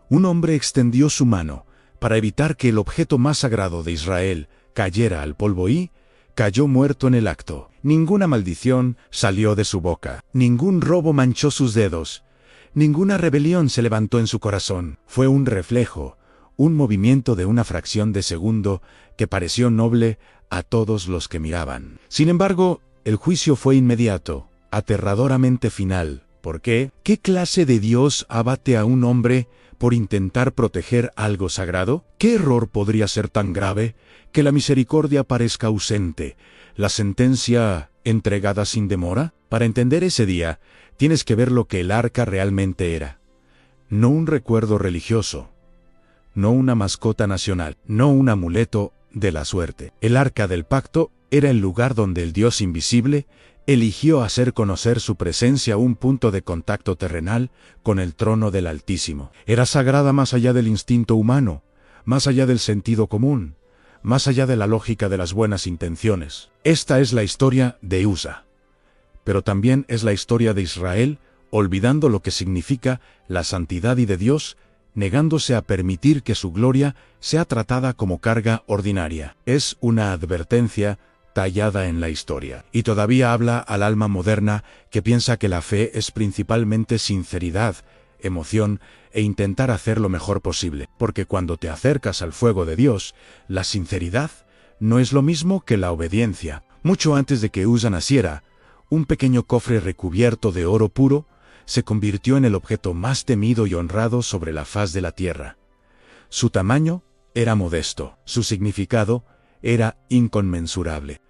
Un hombre extendió su mano para evitar que el objeto más sagrado de Israel cayera al polvo y cayó muerto en el acto. Ninguna maldición salió de su boca, ningún robo manchó sus dedos, ninguna rebelión se levantó en su corazón. Fue un reflejo, un movimiento de una fracción de segundo que pareció noble a todos los que miraban. Sin embargo, el juicio fue inmediato, aterradoramente final. ¿Por qué? ¿Qué clase de Dios abate a un hombre por intentar proteger algo sagrado? ¿Qué error podría ser tan grave que la misericordia parezca ausente, la sentencia entregada sin demora? Para entender ese día, tienes que ver lo que el arca realmente era. No un recuerdo religioso, no una mascota nacional, no un amuleto de la suerte. El arca del pacto era el lugar donde el Dios invisible eligió hacer conocer su presencia, un punto de contacto terrenal con el trono del Altísimo. Era sagrada más allá del instinto humano, más allá del sentido común, más allá de la lógica de las buenas intenciones. Esta es la historia de Usa, pero también es la historia de Israel, olvidando lo que significa la santidad y de Dios, negándose a permitir que su gloria sea tratada como carga ordinaria. Es una advertencia tallada en la historia, y todavía habla al alma moderna que piensa que la fe es principalmente sinceridad, emoción e intentar hacer lo mejor posible, porque cuando te acercas al fuego de Dios, la sinceridad no es lo mismo que la obediencia. Mucho antes de que Usa naciera, un pequeño cofre recubierto de oro puro se convirtió en el objeto más temido y honrado sobre la faz de la tierra. Su tamaño era modesto, su significado era inconmensurable.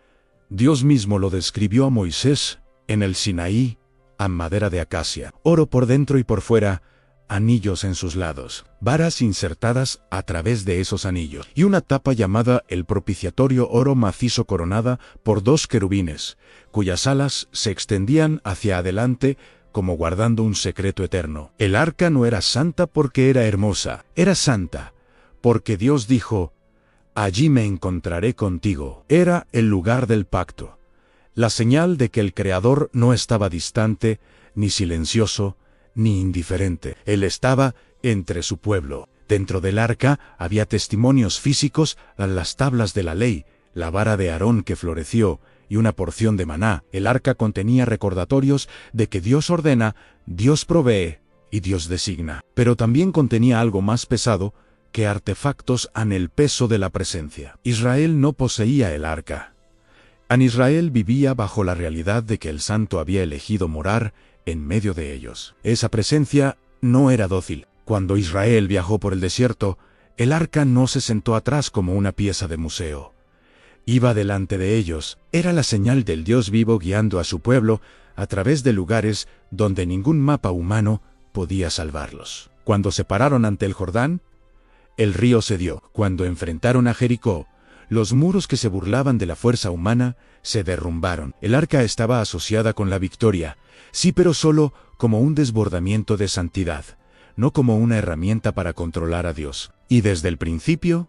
Dios mismo lo describió a Moisés en el Sinaí, a madera de acacia, oro por dentro y por fuera, anillos en sus lados, varas insertadas a través de esos anillos, y una tapa llamada el propiciatorio, oro macizo coronada por 2 querubines, cuyas alas se extendían hacia adelante como guardando un secreto eterno. El arca no era santa porque era hermosa, era santa porque Dios dijo: allí me encontraré contigo. Era el lugar del pacto, la señal de que el Creador no estaba distante, ni silencioso, ni indiferente. Él estaba entre su pueblo. Dentro del arca había testimonios físicos a las tablas de la ley, la vara de Aarón que floreció, y una porción de maná. El arca contenía recordatorios de que Dios ordena, Dios provee y Dios designa. Pero también contenía algo más pesado que artefactos ante el peso de la presencia. Israel no poseía el arca. En Israel vivía bajo la realidad de que el santo había elegido morar en medio de ellos. Esa presencia no era dócil. Cuando Israel viajó por el desierto, el arca no se sentó atrás como una pieza de museo. Iba delante de ellos, era la señal del Dios vivo guiando a su pueblo a través de lugares donde ningún mapa humano podía salvarlos. Cuando se pararon ante el Jordán, el río cedió. Cuando enfrentaron a Jericó, los muros que se burlaban de la fuerza humana se derrumbaron. El arca estaba asociada con la victoria, sí, pero solo como un desbordamiento de santidad, no como una herramienta para controlar a Dios. Y desde el principio,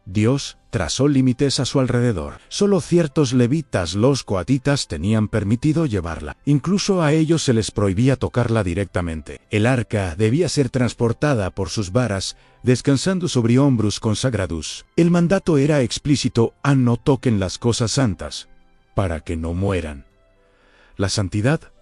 Dios trazó límites a su alrededor. Solo ciertos levitas, los coatitas, tenían permitido llevarla. Incluso a ellos se les prohibía tocarla directamente. El arca debía ser transportada por sus varas, descansando sobre hombros consagrados. El mandato era explícito: no toquen las cosas santas, para que no mueran. La santidad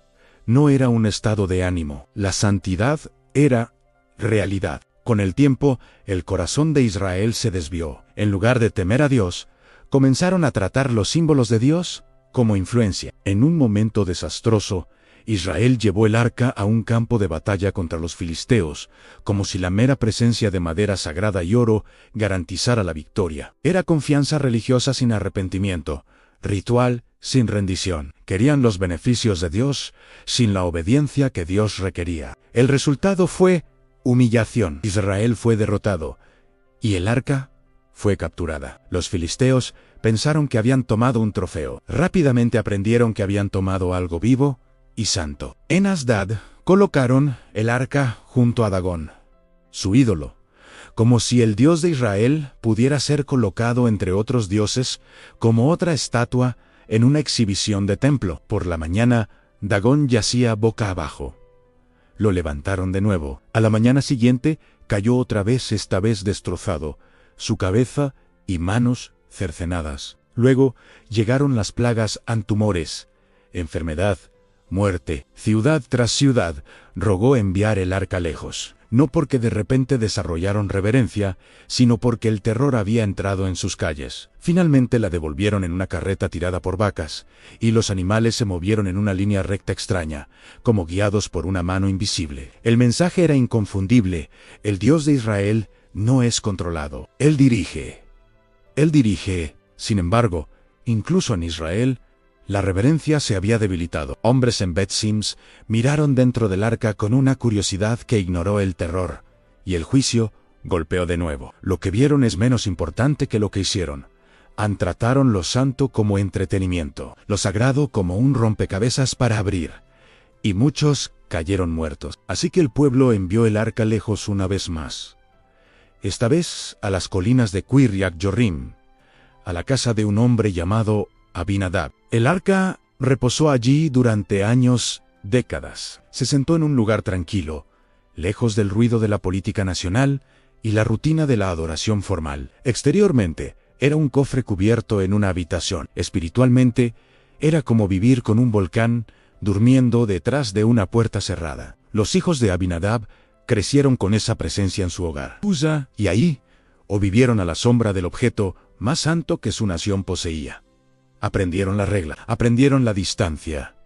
no era un estado de ánimo. La santidad era realidad. Con el tiempo, el corazón de Israel se desvió. En lugar de temer a Dios, comenzaron a tratar los símbolos de Dios como influencia. En un momento desastroso, Israel llevó el arca a un campo de batalla contra los filisteos, como si la mera presencia de madera sagrada y oro garantizara la victoria. Era confianza religiosa sin arrepentimiento, ritual sin rendición. Querían los beneficios de Dios sin la obediencia que Dios requería. El resultado fue humillación. Israel fue derrotado y el arca fue capturada. Los filisteos pensaron que habían tomado un trofeo. Rápidamente aprendieron que habían tomado algo vivo y santo. En Asdod colocaron el arca junto a Dagón, su ídolo, como si el Dios de Israel pudiera ser colocado entre otros dioses como otra estatua en una exhibición de templo. Por la mañana, Dagón yacía boca abajo. Lo levantaron de nuevo. A la mañana siguiente, cayó otra vez, esta vez destrozado, su cabeza y manos cercenadas. Luego llegaron las plagas, tumores, enfermedad, muerte. Ciudad tras ciudad rogó enviar el arca lejos, no porque de repente desarrollaron reverencia, sino porque el terror había entrado en sus calles. Finalmente la devolvieron en una carreta tirada por vacas, y los animales se movieron en una línea recta extraña, como guiados por una mano invisible. El mensaje era inconfundible: el Dios de Israel no es controlado. Él dirige. Él dirige. Sin embargo, incluso en Israel, la reverencia se había debilitado. Hombres en Bet Sims miraron dentro del arca con una curiosidad que ignoró el terror, y el juicio golpeó de nuevo. Lo que vieron es menos importante que lo que hicieron. Trataron lo santo como entretenimiento, lo sagrado como un rompecabezas para abrir, y muchos cayeron muertos. Así que el pueblo envió el arca lejos una vez más. Esta vez a las colinas de Kirjat Jearim, a la casa de un hombre llamado Abinadab. El arca reposó allí durante años, décadas. Se sentó en un lugar tranquilo, lejos del ruido de la política nacional y la rutina de la adoración formal. Exteriormente, era un cofre cubierto en una habitación. Espiritualmente, era como vivir con un volcán durmiendo detrás de una puerta cerrada. Los hijos de Abinadab crecieron con esa presencia en su hogar. Usa y ahí, o vivieron a la sombra del objeto más santo que su nación poseía. Aprendieron la regla, aprendieron la distancia,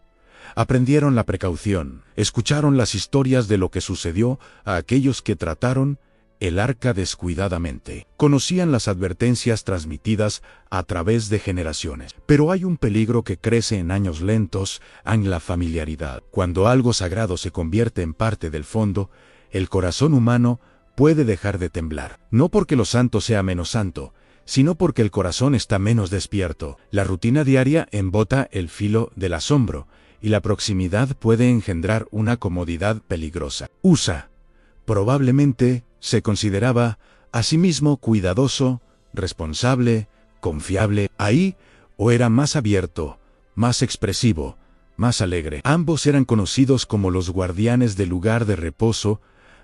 aprendieron la precaución, escucharon las historias de lo que sucedió a aquellos que trataron el arca descuidadamente. Conocían las advertencias transmitidas a través de generaciones. Pero hay un peligro que crece en años lentos, en la familiaridad. Cuando algo sagrado se convierte en parte del fondo, el corazón humano puede dejar de temblar. No porque lo santo sea menos santo, sino porque el corazón está menos despierto. La rutina diaria embota el filo del asombro, y la proximidad puede engendrar una comodidad peligrosa. Usa probablemente se consideraba a sí mismo cuidadoso, responsable, confiable. Ahí, o era más abierto, más expresivo, más alegre. Ambos eran conocidos como los guardianes del lugar de reposo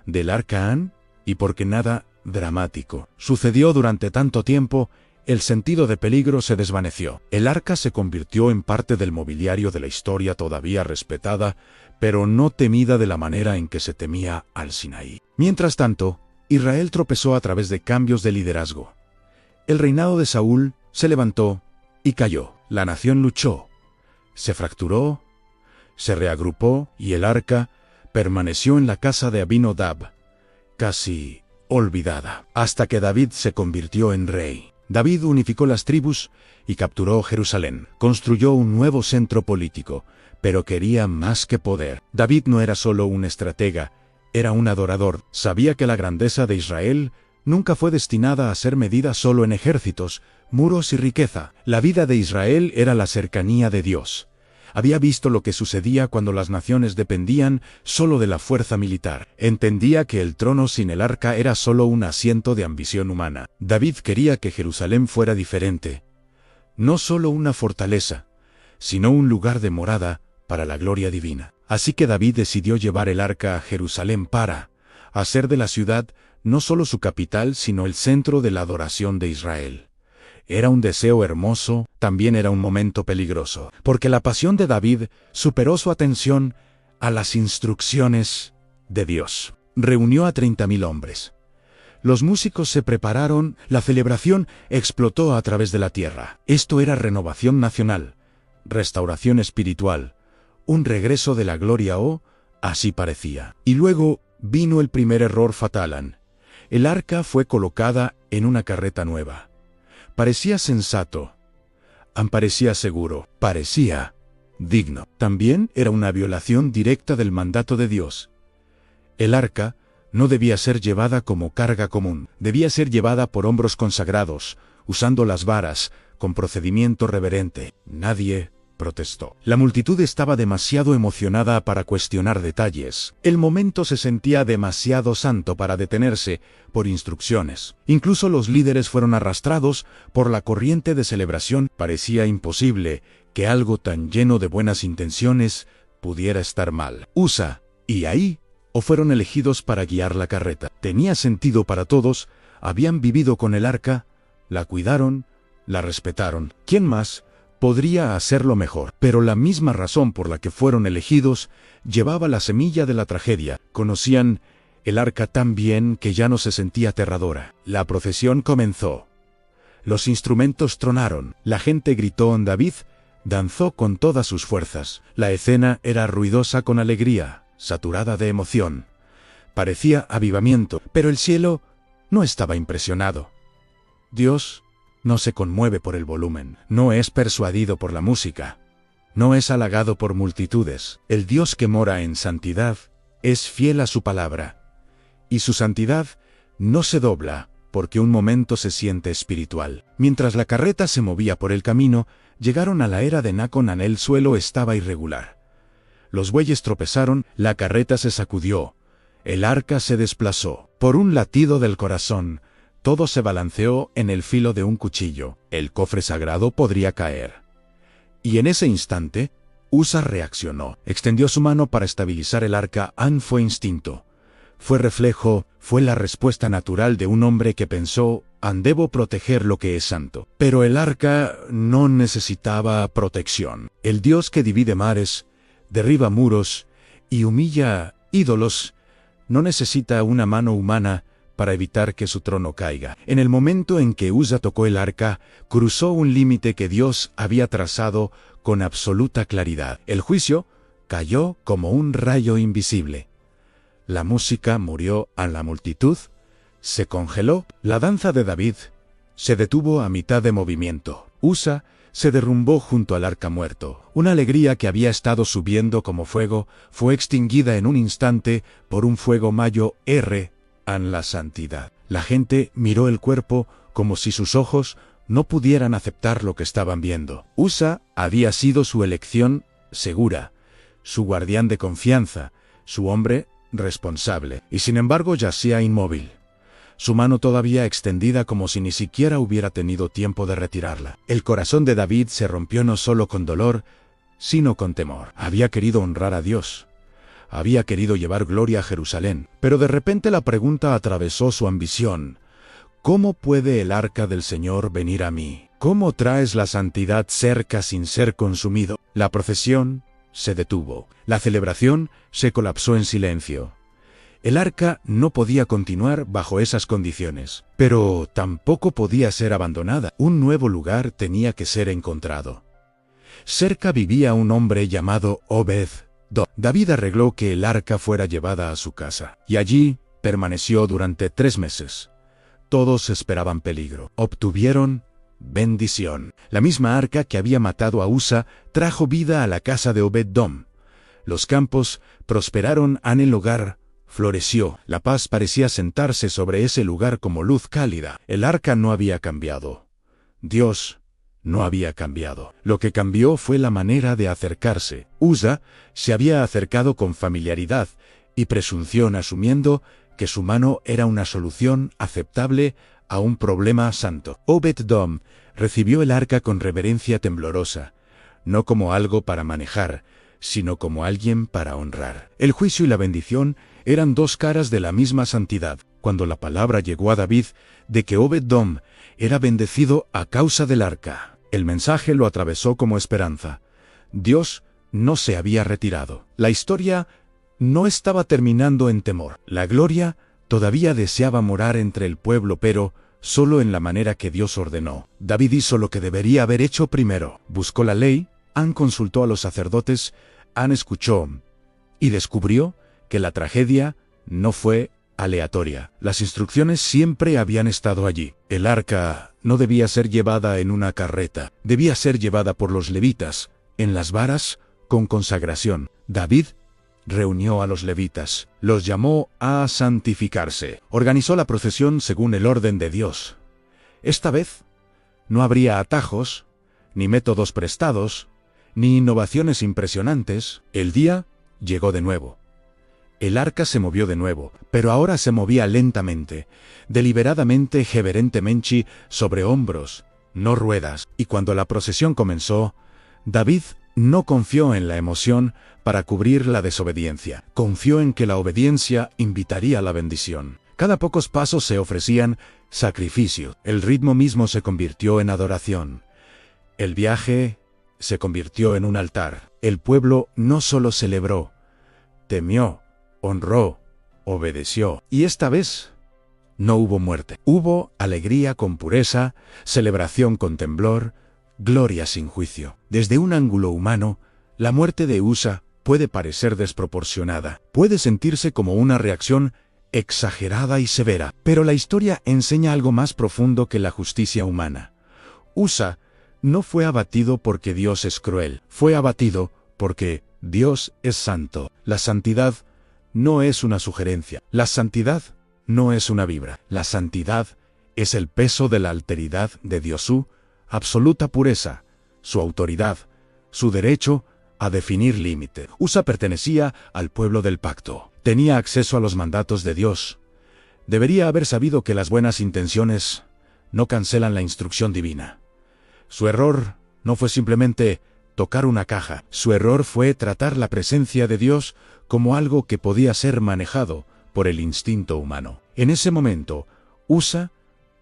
del arca, y porque nada dramático sucedió durante tanto tiempo, el sentido de peligro se desvaneció. El arca se convirtió en parte del mobiliario de la historia, todavía respetada, pero no temida de la manera en que se temía al Sinaí. Mientras tanto, Israel tropezó a través de cambios de liderazgo. El reinado de Saúl se levantó y cayó. La nación luchó, se fracturó, se reagrupó, y el arca permaneció en la casa de Abinadab, casi olvidada, hasta que David se convirtió en rey. David unificó las tribus y capturó Jerusalén. Construyó un nuevo centro político, pero quería más que poder. David no era solo un estratega, era un adorador. Sabía que la grandeza de Israel nunca fue destinada a ser medida solo en ejércitos, muros y riqueza. La vida de Israel era la cercanía de Dios. Había visto lo que sucedía cuando las naciones dependían solo de la fuerza militar. Entendía que el trono sin el arca era solo un asiento de ambición humana. David quería que Jerusalén fuera diferente. No solo una fortaleza, sino un lugar de morada para la gloria divina. Así que David decidió llevar el arca a Jerusalén para hacer de la ciudad no solo su capital, sino el centro de la adoración de Israel. Era un deseo hermoso, también era un momento peligroso, porque la pasión de David superó su atención a las instrucciones de Dios. Reunió a 30.000 hombres. Los músicos se prepararon, la celebración explotó a través de la tierra. Esto era renovación nacional, restauración espiritual, un regreso de la gloria, así parecía. Y luego vino el primer error fatal. El arca fue colocada en una carreta nueva. Parecía sensato, parecía seguro, parecía digno. También era una violación directa del mandato de Dios. El arca no debía ser llevada como carga común, debía ser llevada por hombros consagrados, usando las varas, con procedimiento reverente. Nadie protestó. La multitud estaba demasiado emocionada para cuestionar detalles. El momento se sentía demasiado santo para detenerse por instrucciones. Incluso los líderes fueron arrastrados por la corriente de celebración. Parecía imposible que algo tan lleno de buenas intenciones pudiera estar mal. Usa, y ahí, o fueron elegidos para guiar la carreta. Tenía sentido para todos, habían vivido con el arca, la cuidaron, la respetaron. ¿Quién más podría hacerlo mejor? Pero la misma razón por la que fueron elegidos llevaba la semilla de la tragedia. Conocían el arca tan bien que ya no se sentía aterradora. La procesión comenzó. Los instrumentos tronaron, la gente gritó en David, danzó con todas sus fuerzas. La escena era ruidosa con alegría, saturada de emoción. Parecía avivamiento, pero el cielo no estaba impresionado. Dios no se conmueve por el volumen, no es persuadido por la música, no es halagado por multitudes. El Dios que mora en santidad es fiel a su palabra, y su santidad no se dobla porque un momento se siente espiritual. Mientras la carreta se movía por el camino, llegaron a la era de Naconán. El suelo estaba irregular. Los bueyes tropezaron, la carreta se sacudió, el arca se desplazó. Por un latido del corazón, todo se balanceó en el filo de un cuchillo. El cofre sagrado podría caer. Y en ese instante, Usa reaccionó. Extendió su mano para estabilizar el arca. Fue instinto. Fue reflejo, fue la respuesta natural de un hombre que pensó, debo proteger lo que es santo. Pero el arca no necesitaba protección. El Dios que divide mares, derriba muros y humilla ídolos, no necesita una mano humana para evitar que su trono caiga. En el momento en que Usa tocó el arca, cruzó un límite que Dios había trazado con absoluta claridad. El juicio cayó como un rayo invisible. La música murió a la multitud, se congeló. La danza de David se detuvo a mitad de movimiento. Usa se derrumbó junto al arca muerto. Una alegría que había estado subiendo como fuego fue extinguida en un instante por un fuego mayor en la santidad. La gente miró el cuerpo como si sus ojos no pudieran aceptar lo que estaban viendo. Usa había sido su elección segura, su guardián de confianza, su hombre responsable, y sin embargo yacía inmóvil, su mano todavía extendida como si ni siquiera hubiera tenido tiempo de retirarla. El corazón de David se rompió no solo con dolor, sino con temor. Había querido honrar a Dios, había querido llevar gloria a Jerusalén, pero de repente la pregunta atravesó su ambición: ¿cómo puede el arca del Señor venir a mí? ¿Cómo traes la santidad cerca sin ser consumido? La procesión se detuvo. La celebración se colapsó en silencio. El arca no podía continuar bajo esas condiciones, pero tampoco podía ser abandonada. Un nuevo lugar tenía que ser encontrado. Cerca vivía un hombre llamado Obed-Dom. David arregló que el arca fuera llevada a su casa, y allí permaneció durante 3 meses. Todos esperaban peligro. Obtuvieron bendición. La misma arca que había matado a Usa trajo vida a la casa de Obed-Dom. Los campos prosperaron, el hogar floreció. La paz parecía sentarse sobre ese lugar como luz cálida. El arca no había cambiado. Dios no había cambiado. Lo que cambió fue la manera de acercarse. Usa se había acercado con familiaridad y presunción, asumiendo que su mano era una solución aceptable a un problema santo. Obed-Dom recibió el arca con reverencia temblorosa, no como algo para manejar, sino como alguien para honrar. El juicio y la bendición eran 2 caras de la misma santidad. Cuando la palabra llegó a David de que Obed-Dom era bendecido a causa del arca, el mensaje lo atravesó como esperanza. Dios no se había retirado. La historia no estaba terminando en temor. La gloria todavía deseaba morar entre el pueblo, pero solo en la manera que Dios ordenó. David hizo lo que debería haber hecho primero. Buscó la ley, consultó a los sacerdotes, escuchó y descubrió que la tragedia no fue aleatoria. Las instrucciones siempre habían estado allí. El arca no debía ser llevada en una carreta, debía ser llevada por los levitas, en las varas, con consagración. David reunió a los levitas, los llamó a santificarse, organizó la procesión según el orden de Dios. Esta vez no habría atajos, ni métodos prestados, ni innovaciones impresionantes. El día llegó de nuevo. El arca se movió de nuevo, pero ahora se movía lentamente, deliberadamente, reverentemente, sobre hombros, no ruedas. Y cuando la procesión comenzó, David no confió en la emoción para cubrir la desobediencia. Confió en que la obediencia invitaría a la bendición. Cada pocos pasos se ofrecían sacrificios. El ritmo mismo se convirtió en adoración. El viaje se convirtió en un altar. El pueblo no solo celebró, temió, honró, obedeció. Y esta vez no hubo muerte. Hubo alegría con pureza, celebración con temblor, gloria sin juicio. Desde un ángulo humano, la muerte de Usa puede parecer desproporcionada. Puede sentirse como una reacción exagerada y severa. Pero la historia enseña algo más profundo que la justicia humana. Usa no fue abatido porque Dios es cruel. Fue abatido porque Dios es santo. La santidad no es una sugerencia. La santidad no es una vibra. La santidad es el peso de la alteridad de Dios, su absoluta pureza, su autoridad, su derecho a definir límite. Usa pertenecía al pueblo del pacto. Tenía acceso a los mandatos de Dios. Debería haber sabido que las buenas intenciones no cancelan la instrucción divina. Su error no fue simplemente tocar una caja. Su error fue tratar la presencia de Dios como algo que podía ser manejado por el instinto humano. En ese momento, Usa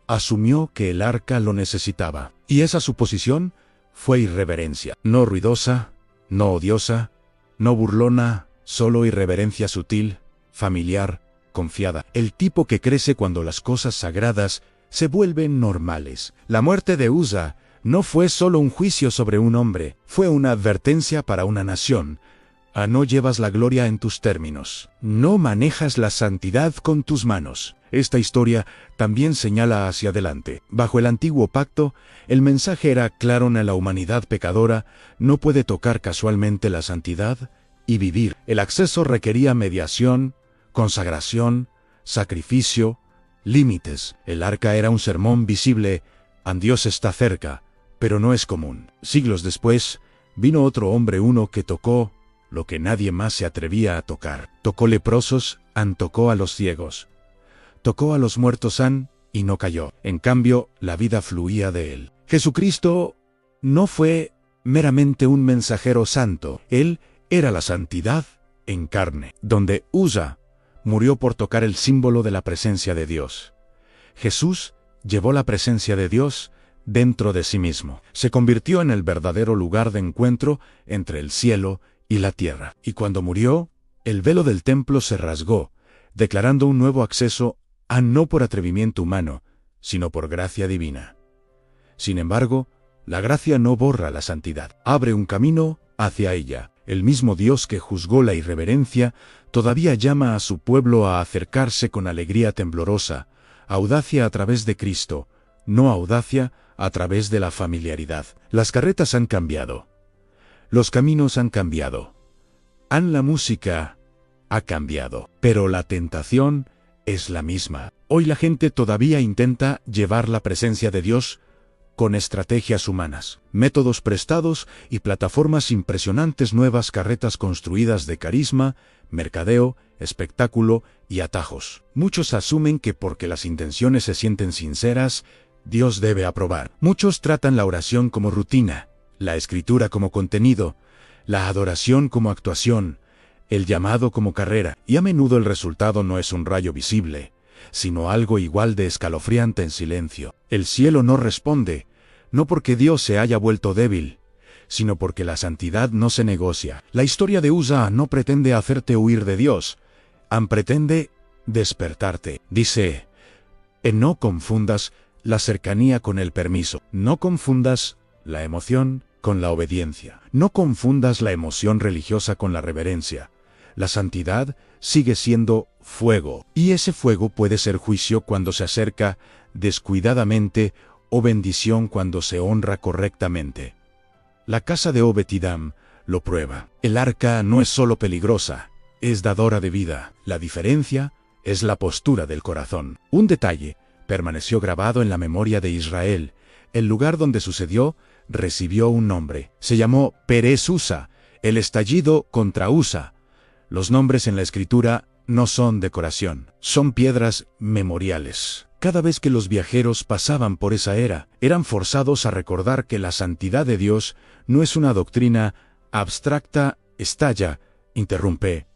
asumió que el arca lo necesitaba. Y esa suposición fue irreverencia. No ruidosa, no odiosa, no burlona, solo irreverencia sutil, familiar, confiada. El tipo que crece cuando las cosas sagradas se vuelven normales. La muerte de Usa no fue solo un juicio sobre un hombre, fue una advertencia para una nación. No llevas la gloria en tus términos. No manejas la santidad con tus manos. Esta historia también señala hacia adelante. Bajo el antiguo pacto, el mensaje era claro: en la humanidad pecadora no puede tocar casualmente la santidad y vivir. El acceso requería mediación, consagración, sacrificio, límites. El arca era un sermón visible: Dios está cerca, pero no es común. Siglos después, vino otro hombre, uno que tocó lo que nadie más se atrevía a tocar. Tocó leprosos, tocó a los ciegos. Tocó a los muertos, y no cayó. En cambio, la vida fluía de él. Jesucristo no fue meramente un mensajero santo. Él era la santidad en carne. Donde Usa murió por tocar el símbolo de la presencia de Dios, Jesús llevó la presencia de Dios dentro de sí mismo. Se convirtió en el verdadero lugar de encuentro entre el cielo y la tierra. Y cuando murió, el velo del templo se rasgó, declarando un nuevo acceso no por atrevimiento humano, sino por gracia divina. Sin embargo, la gracia no borra la santidad, abre un camino hacia ella. El mismo Dios que juzgó la irreverencia todavía llama a su pueblo a acercarse con alegría temblorosa, audacia a través de Cristo, no audacia a través de la familiaridad. Las carretas han cambiado. Los caminos han cambiado. La música ha cambiado. Pero la tentación es la misma. Hoy la gente todavía intenta llevar la presencia de Dios con estrategias humanas, métodos prestados y plataformas impresionantes, nuevas carretas construidas de carisma, mercadeo, espectáculo y atajos. Muchos asumen que porque las intenciones se sienten sinceras, Dios debe aprobar. Muchos tratan la oración como rutina, la escritura como contenido, la adoración como actuación, el llamado como carrera, y a menudo el resultado no es un rayo visible, sino algo igual de escalofriante en silencio. El cielo no responde, no porque Dios se haya vuelto débil, sino porque la santidad no se negocia. La historia de Usa no pretende hacerte huir de Dios, pretende despertarte. Dice: no confundas la cercanía con el permiso. No confundas la emoción con la obediencia. No confundas la emoción religiosa con la reverencia. La santidad sigue siendo fuego, y ese fuego puede ser juicio cuando se acerca descuidadamente o bendición cuando se honra correctamente. La casa de Obed-Edom lo prueba. El arca no es solo peligrosa, es dadora de vida. La diferencia es la postura del corazón. Un detalle permaneció grabado en la memoria de Israel. El lugar donde sucedió recibió un nombre. Se llamó Perez Usa, el estallido contra Usa. Los nombres en la escritura no son decoración, son piedras memoriales. Cada vez que los viajeros pasaban por esa era, eran forzados a recordar que la santidad de Dios no es una doctrina abstracta, estalla, interrumpe,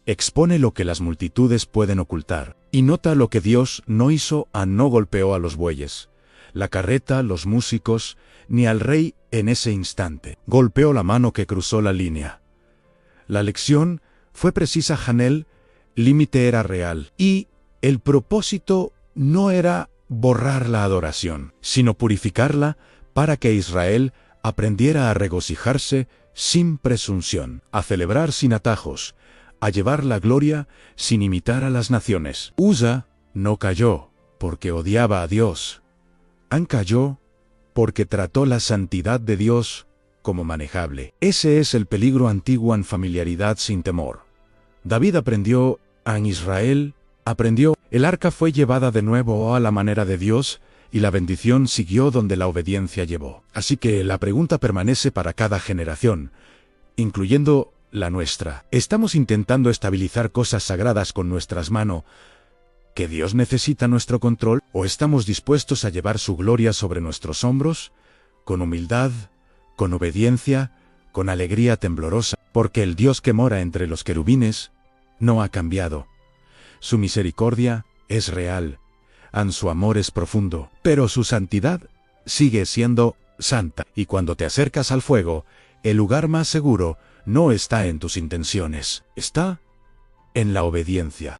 expone lo que las multitudes pueden ocultar, y nota lo que Dios no hizo, no golpeó a los bueyes, la carreta, los músicos, ni al rey en ese instante. Golpeó la mano que cruzó la línea. La lección fue precisa, Hanel, límite era real, y el propósito no era borrar la adoración, sino purificarla para que Israel aprendiera a regocijarse sin presunción, a celebrar sin atajos, a llevar la gloria sin imitar a las naciones. Usa no cayó porque odiaba a Dios. An cayó porque trató la santidad de Dios como manejable. Ese es el peligro antiguo en familiaridad sin temor. David aprendió, en Israel aprendió, el arca fue llevada de nuevo a la manera de Dios, y la bendición siguió donde la obediencia llevó. Así que la pregunta permanece para cada generación, incluyendo la nuestra. ¿Estamos intentando estabilizar cosas sagradas con nuestras manos, que Dios necesita nuestro control, o estamos dispuestos a llevar su gloria sobre nuestros hombros, con humildad, con obediencia, con alegría temblorosa, porque el Dios que mora entre los querubines no ha cambiado? Su misericordia es real, su amor es profundo, pero su santidad sigue siendo santa. Y cuando te acercas al fuego, el lugar más seguro no está en tus intenciones, está en la obediencia.